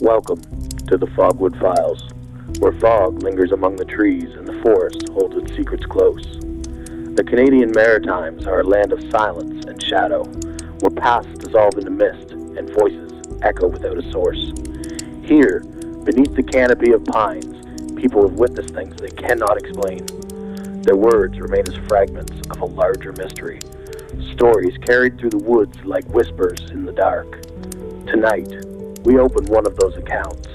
Welcome to the Fogwood Files, where fog lingers among the trees and the forest holds its secrets close. The Canadian Maritimes are a land of silence and shadow, where pasts dissolve into mist and voices echo without a source. Here, beneath the canopy of pines, people have witnessed things they cannot explain. Their words remain as fragments of a larger mystery, stories carried through the woods like whispers in the dark. Tonight, we open one of those accounts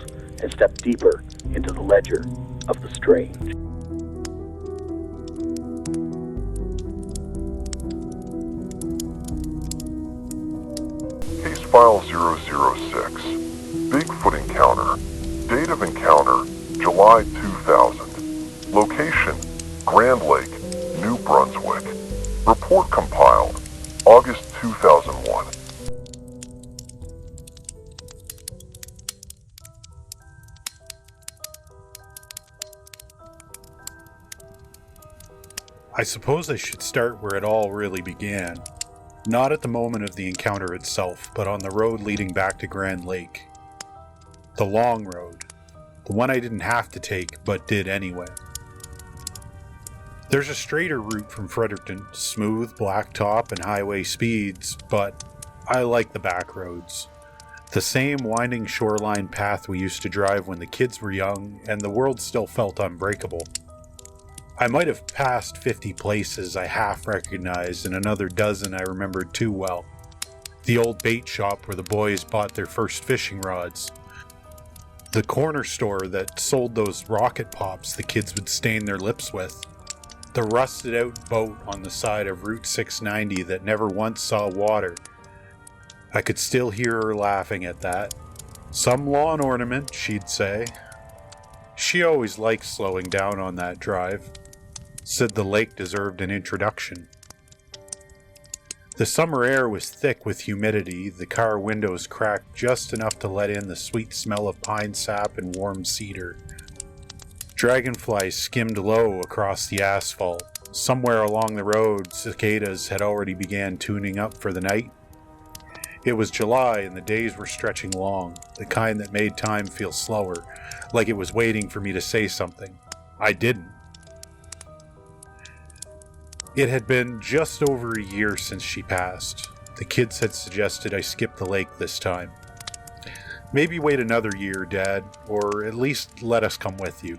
and step deeper into the ledger of the strange. Case File 006, Bigfoot Encounter. Date of encounter, July 2000. Location, Grand Lake, New Brunswick. Report compiled, August 2001. I suppose I should start where it all really began. Not at the moment of the encounter itself, but on the road leading back to Grand Lake. The long road. The one I didn't have to take, but did anyway. There's a straighter route from Fredericton, smooth, blacktop, and highway speeds, but I like the back roads. The same winding shoreline path we used to drive when the kids were young, and the world still felt unbreakable. I might have passed 50 places I half recognized and another dozen I remembered too well. The old bait shop where the boys bought their first fishing rods. The corner store that sold those rocket pops the kids would stain their lips with. The rusted out boat on the side of Route 690 that never once saw water. I could still hear her laughing at that. Some lawn ornament, she'd say. She always liked slowing down on that drive. Said the lake deserved an introduction. The summer air was thick with humidity, the car windows cracked just enough to let in the sweet smell of pine sap and warm cedar. Dragonflies skimmed low across the asphalt. Somewhere along the road, cicadas had already began tuning up for the night. It was July and the days were stretching long, the kind that made time feel slower, like it was waiting for me to say something. I didn't. It had been just over a year since she passed. The kids had suggested I skip the lake this time. Maybe wait another year, Dad, or at least let us come with you.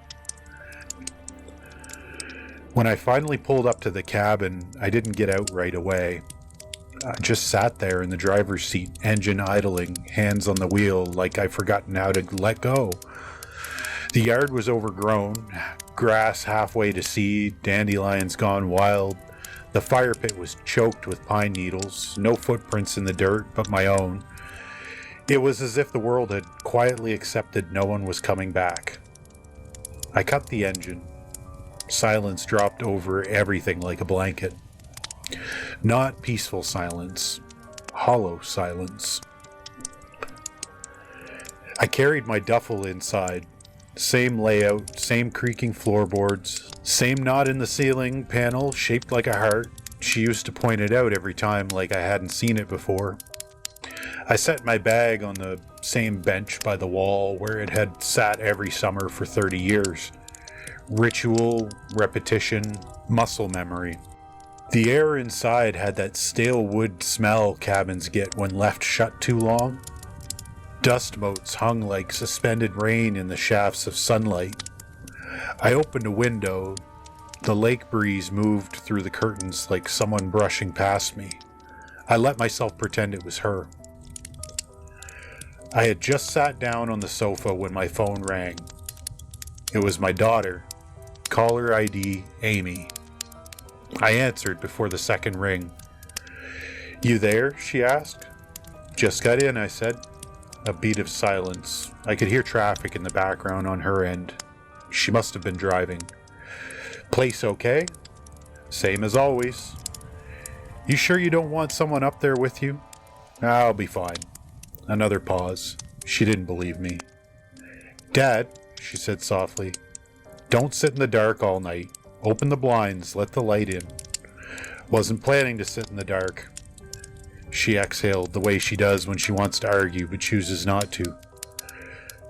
When I finally pulled up to the cabin, I didn't get out right away. I just sat there in the driver's seat, engine idling, hands on the wheel, like I'd forgotten how to let go. The yard was overgrown, grass halfway to seed, dandelions gone wild. The fire pit was choked with pine needles, no footprints in the dirt but my own. It was as if the world had quietly accepted no one was coming back. I cut the engine. Silence dropped over everything like a blanket. Not peaceful silence, hollow silence. I carried my duffel inside. Same layout, same creaking floorboards, same knot in the ceiling panel shaped like a heart. She used to point it out every time like I hadn't seen it before. I set my bag on the same bench by the wall where it had sat every summer for 30 years. Ritual, repetition, muscle memory. The air inside had that stale wood smell cabins get when left shut too long. Dust motes hung like suspended rain in the shafts of sunlight. I opened a window. The lake breeze moved through the curtains like someone brushing past me. I let myself pretend it was her. I had just sat down on the sofa when my phone rang. It was my daughter. Caller ID Amy. I answered before the second ring. "You there?" she asked. "Just got in," I said. A beat of silence. I could hear traffic in the background on her end. She must have been driving. "Place okay?" "Same as always." "You sure you don't want someone up there with you?" "I'll be fine." Another pause. She didn't believe me. "Dad," she said softly, "don't sit in the dark all night. Open the blinds, let the light in." Wasn't planning to sit in the dark. she exhaled the way she does when she wants to argue but chooses not to.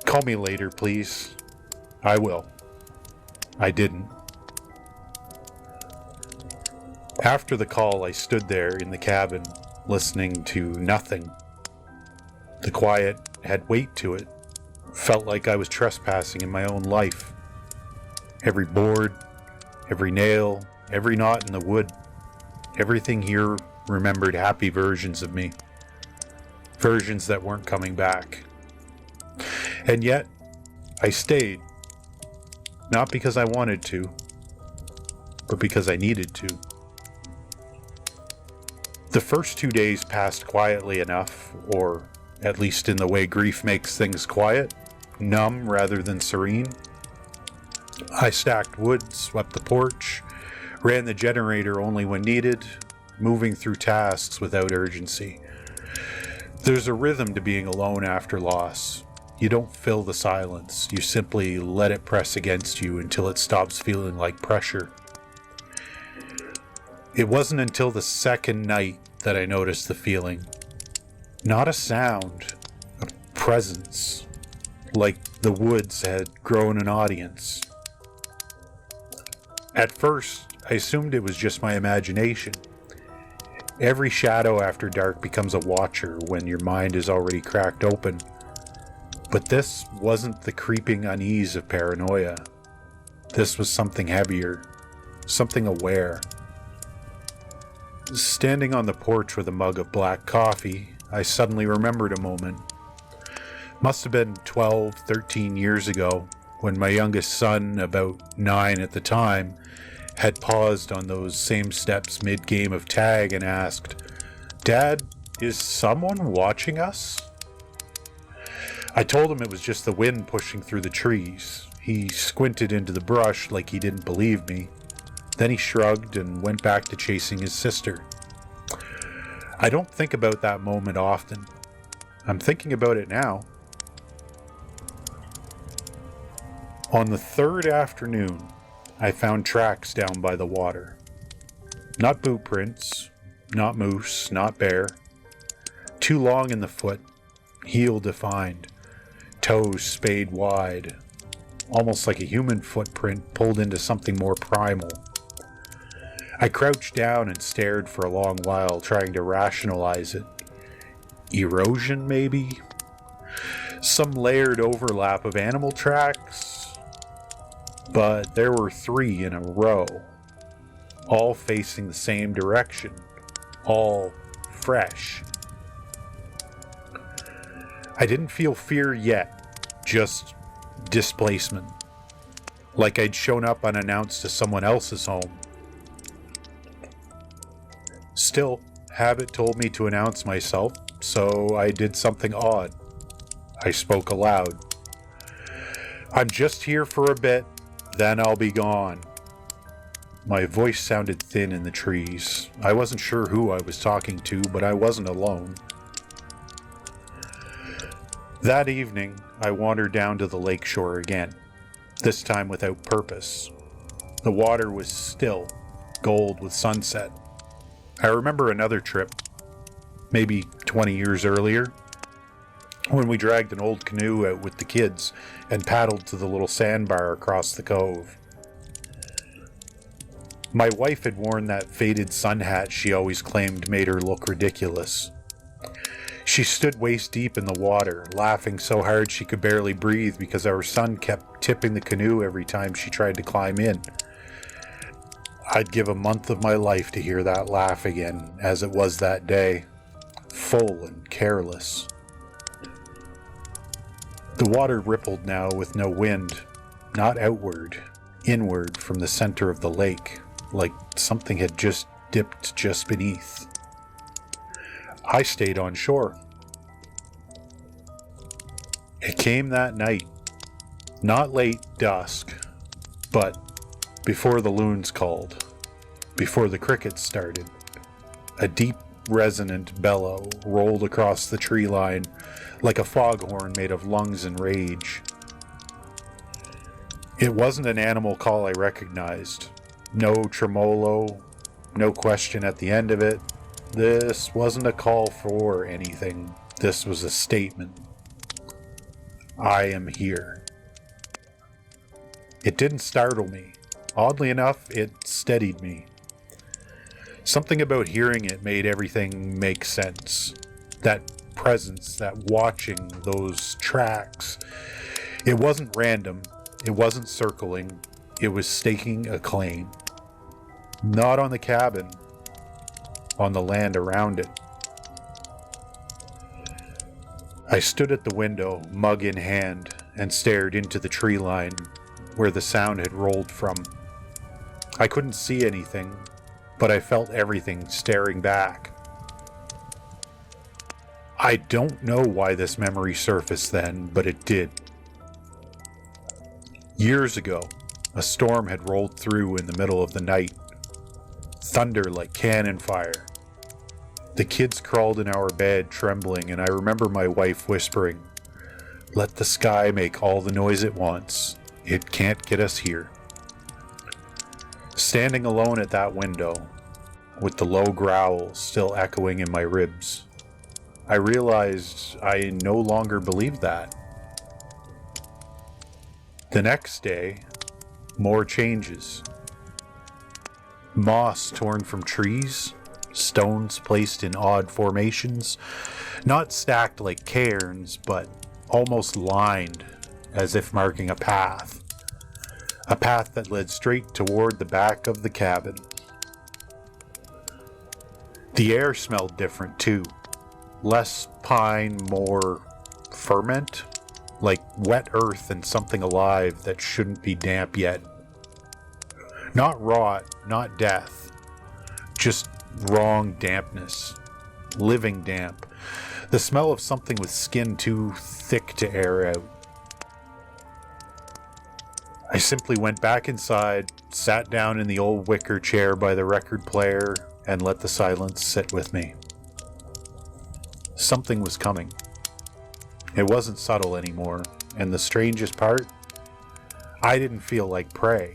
Call me later, please. I will. I didn't. After the call, I stood there in the cabin, listening to nothing. The quiet had weight to it. Felt like I was trespassing in my own life. Every board, every nail, every knot in the wood, everything here remembered happy versions of me. Versions that weren't coming back. And yet, I stayed. Not because I wanted to, but because I needed to. The first 2 days passed quietly enough, or at least in the way grief makes things quiet, numb rather than serene. I stacked wood, swept the porch, ran the generator only when needed, moving through tasks without urgency. There's a rhythm to being alone after loss. You don't fill the silence, you simply let it press against you until it stops feeling like pressure. It wasn't until the second night that I noticed the feeling. Not a sound, a presence, like the woods had grown an audience. At first, I assumed it was just my imagination. Every shadow after dark becomes a watcher when your mind is already cracked open. But this wasn't the creeping unease of paranoia. This was something heavier, something aware. Standing on the porch with a mug of black coffee, I suddenly remembered a moment. Must have been 12, 13 years ago, when my youngest son, about 9 at the time, had paused on those same steps mid-game of tag and asked, "Dad, is someone watching us?" I told him it was just the wind pushing through the trees. He squinted into the brush like he didn't believe me. Then he shrugged and went back to chasing his sister. I don't think about that moment often. I'm thinking about it now. On the third afternoon, I found tracks down by the water. Not boot prints, not moose, not bear. Too long in the foot, heel defined, toes spayed wide, almost like a human footprint pulled into something more primal. I crouched down and stared for a long while, trying to rationalize it. Erosion, maybe? Some layered overlap of animal tracks? But there were 3 in a row, all facing the same direction, all fresh. I didn't feel fear yet, just displacement, like I'd shown up unannounced to someone else's home. Still, habit told me to announce myself, so I did something odd. I spoke aloud. "I'm just here for a bit, then I'll be gone." My voice sounded thin in the trees. I wasn't sure who I was talking to, but I wasn't alone. That evening, I wandered down to the lakeshore again, this time without purpose. The water was still, gold with sunset. I remember another trip, maybe 20 years earlier, when we dragged an old canoe out with the kids and paddled to the little sandbar across the cove. My wife had worn that faded sun hat she always claimed made her look ridiculous. She stood waist deep in the water, laughing so hard she could barely breathe because our son kept tipping the canoe every time she tried to climb in. I'd give a month of my life to hear that laugh again, as it was that day, full and careless. The water rippled now with no wind, not outward, inward from the center of the lake, like something had just dipped just beneath. I stayed on shore. It came that night, not late dusk, but before the loons called, before the crickets started. A deep, resonant bellow rolled across the tree line like a foghorn made of lungs and rage. It wasn't an animal call I recognized. No tremolo, no question at the end of it, This wasn't a call for anything. This was a statement. I am here. It didn't startle me. Oddly enough, it steadied me. Something about hearing it made everything make sense. That presence, that watching, those tracks. It wasn't random. It wasn't circling. It was staking a claim. Not on the cabin, on the land around it. I stood at the window, mug in hand, and stared into the tree line where the sound had rolled from. I couldn't see anything, but I felt everything staring back. I don't know why this memory surfaced then, but it did. Years ago, a storm had rolled through in the middle of the night. Thunder like cannon fire. The kids crawled in our bed trembling, and I remember my wife whispering, "Let the sky make all the noise it wants. It can't get us here." Standing alone at that window, with the low growl still echoing in my ribs, I realized I no longer believed that. The next day, more changes. Moss torn from trees, stones placed in odd formations, not stacked like cairns, but almost lined, as if marking a path that led straight toward the back of the cabin. The air smelled different too. Less pine, more ferment, like wet earth and something alive that shouldn't be damp yet. Not rot, not death, just wrong dampness, living damp, the smell of something with skin too thick to air out. I simply went back inside, sat down in the old wicker chair by the record player, and let the silence sit with me. Something was coming. It wasn't subtle anymore, and the strangest part, I didn't feel like prey.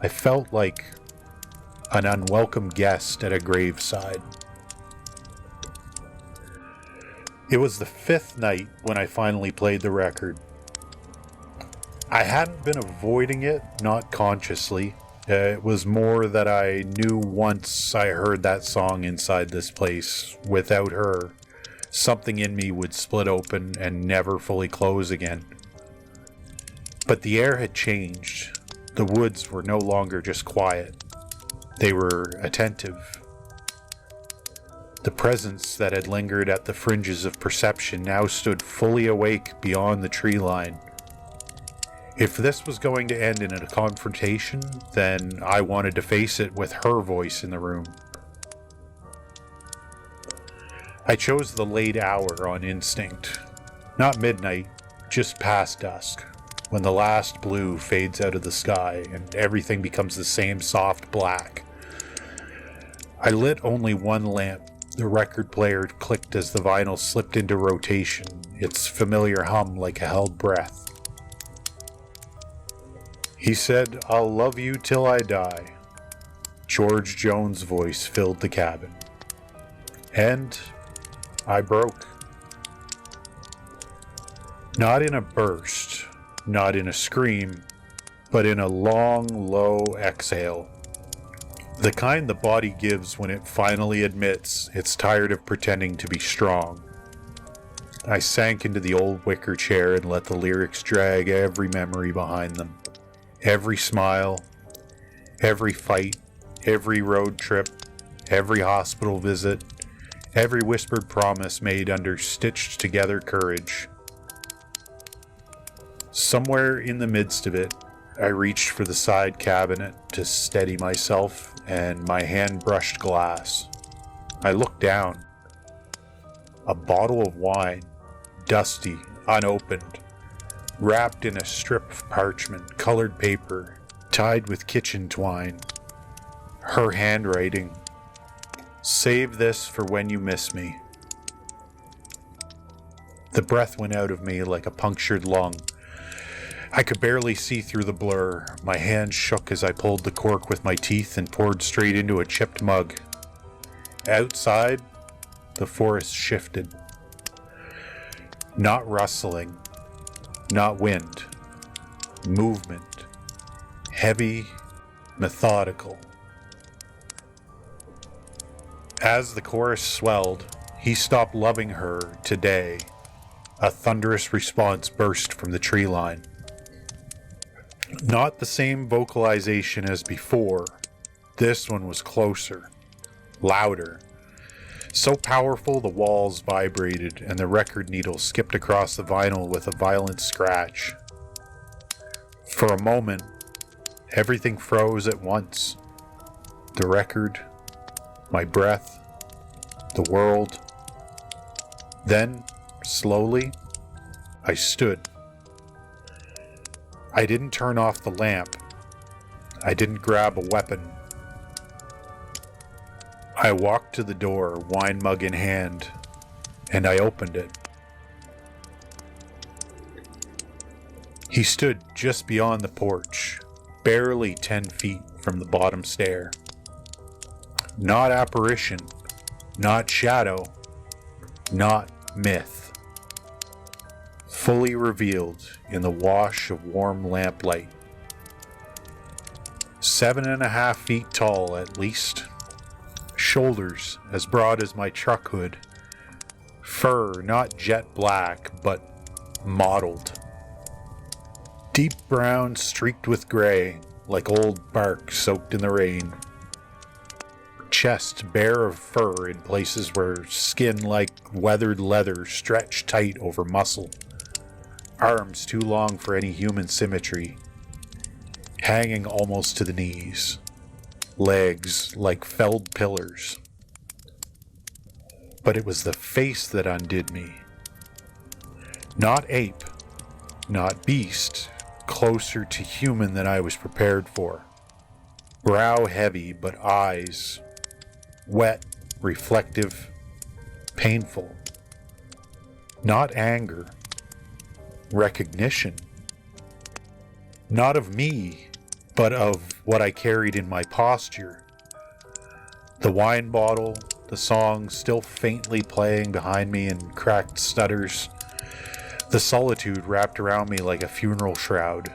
I felt like an unwelcome guest at a graveside. It was the 5th night when I finally played the record. I hadn't been avoiding it, not consciously. It was more that I knew once I heard that song inside this place, without her, something in me would split open and never fully close again. But the air had changed. The woods were no longer just quiet. They were attentive. The presence that had lingered at the fringes of perception now stood fully awake beyond the tree line. If this was going to end in a confrontation, then I wanted to face it with her voice in the room. I chose the late hour on instinct. Not midnight, just past dusk, when the last blue fades out of the sky and everything becomes the same soft black. I lit only one lamp. The record player clicked as the vinyl slipped into rotation, its familiar hum like a held breath. He said, "I'll love you till I die." George Jones' voice filled the cabin. And I broke. Not in a burst, not in a scream, but in a long, low exhale. The kind the body gives when it finally admits it's tired of pretending to be strong. I sank into the old wicker chair and let the lyrics drag every memory behind them. Every smile, every fight, every road trip, every hospital visit, every whispered promise made under stitched together courage. Somewhere in the midst of it, I reached for the side cabinet to steady myself, and my hand brushed glass. I looked down. A bottle of wine, dusty, unopened, wrapped in a strip of parchment, colored paper, tied with kitchen twine. Her handwriting. "Save this for when you miss me." The breath went out of me like a punctured lung. I could barely see through the blur. My hand shook as I pulled the cork with my teeth and poured straight into a chipped mug. Outside, the forest shifted. Not rustling, not wind. Movement. Heavy, methodical. As the chorus swelled, he stopped loving her today. A thunderous response burst from the tree line. Not the same vocalization as before. This one was closer, louder. So powerful the walls vibrated and the record needle skipped across the vinyl with a violent scratch. For a moment, everything froze at once. The record, my breath, the world. Then, slowly, I stood. I didn't turn off the lamp. I didn't grab a weapon. I walked to the door, wine mug in hand, and I opened it. He stood just beyond the porch, barely 10 feet from the bottom stair. Not apparition, not shadow, not myth. Fully revealed in the wash of warm lamplight. 7.5 feet tall at least. Shoulders as broad as my truck hood. Fur not jet black, but mottled. Deep brown streaked with gray, like old bark soaked in the rain. Chest bare of fur in places where skin like weathered leather stretched tight over muscle. Arms too long for any human symmetry, hanging almost to the knees. Legs like felled pillars. But it was the face that undid me. Not ape, not beast, closer to human than I was prepared for. Brow heavy, but eyes wet, reflective, painful. Not anger. Recognition. Not of me, but of what I carried in my posture. The wine bottle, the song still faintly playing behind me in cracked stutters. The solitude wrapped around me like a funeral shroud.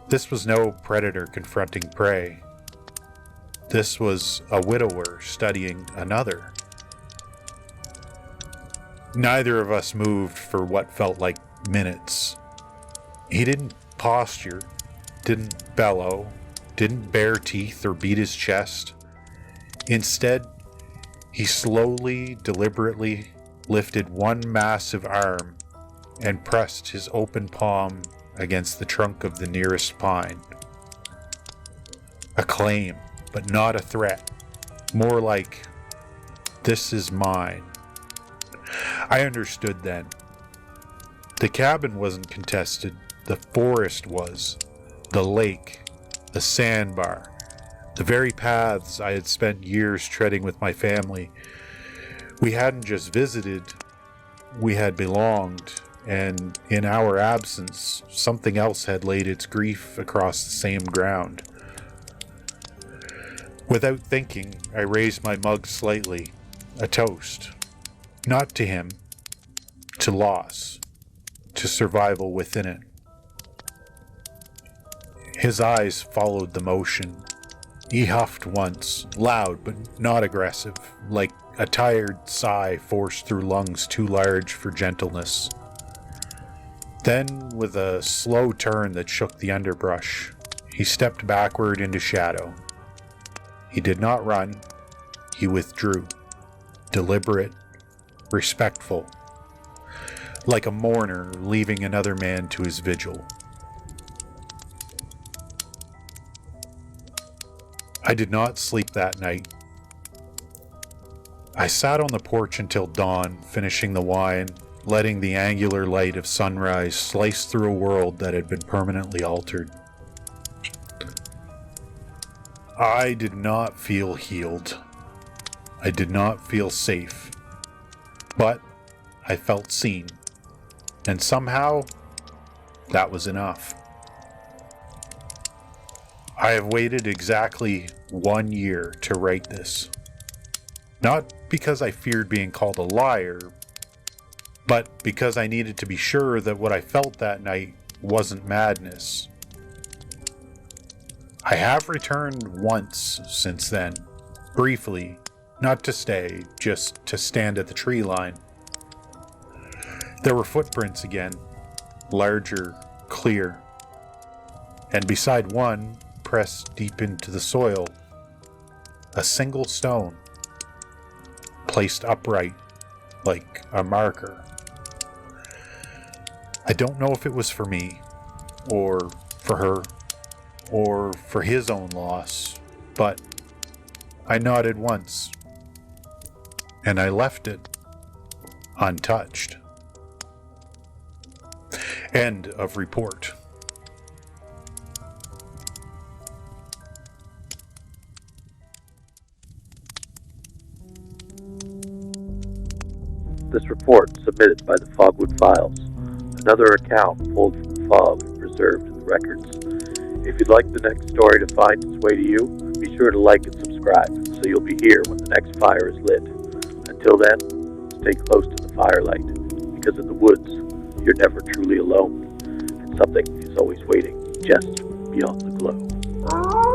This was no predator confronting prey. This was a widower studying another. Neither of us moved for what felt like minutes. He didn't posture, didn't bellow, didn't bare teeth or beat his chest. Instead, he slowly, deliberately lifted one massive arm and pressed his open palm against the trunk of the nearest pine. A claim, but not a threat. More like, this is mine. I understood then. The cabin wasn't contested. The forest was. The lake. The sandbar. The very paths I had spent years treading with my family. We hadn't just visited. We had belonged. And in our absence, something else had laid its grief across the same ground. Without thinking, I raised my mug slightly. A toast. Not to him. To loss. To survival within it. His eyes followed the motion. He huffed once, loud but not aggressive, like a tired sigh forced through lungs too large for gentleness. Then, with a slow turn that shook the underbrush, he stepped backward into shadow. He did not run. He withdrew. Deliberate, respectful, like a mourner leaving another man to his vigil. I did not sleep that night. I sat on the porch until dawn, finishing the wine, letting the angular light of sunrise slice through a world that had been permanently altered. I did not feel healed. I did not feel safe. But I felt seen. And somehow, that was enough. I have waited exactly 1 year to write this. Not because I feared being called a liar, but because I needed to be sure that what I felt that night wasn't madness. I have returned once since then, briefly, not to stay, just to stand at the tree line. There were footprints again, larger, clear, and beside one, pressed deep into the soil, a single stone, placed upright like a marker. I don't know if it was for me, or for her, or for his own loss, but I nodded once, and I left it untouched. End of report. This report submitted by the Fogwood Files. Another account pulled from the fog and preserved in the records. If you'd like the next story to find its way to you, be sure to like and subscribe so you'll be here when the next fire is lit. Until then, stay close to the firelight, because in the woods, you're never truly alone, and something is always waiting just beyond the glow.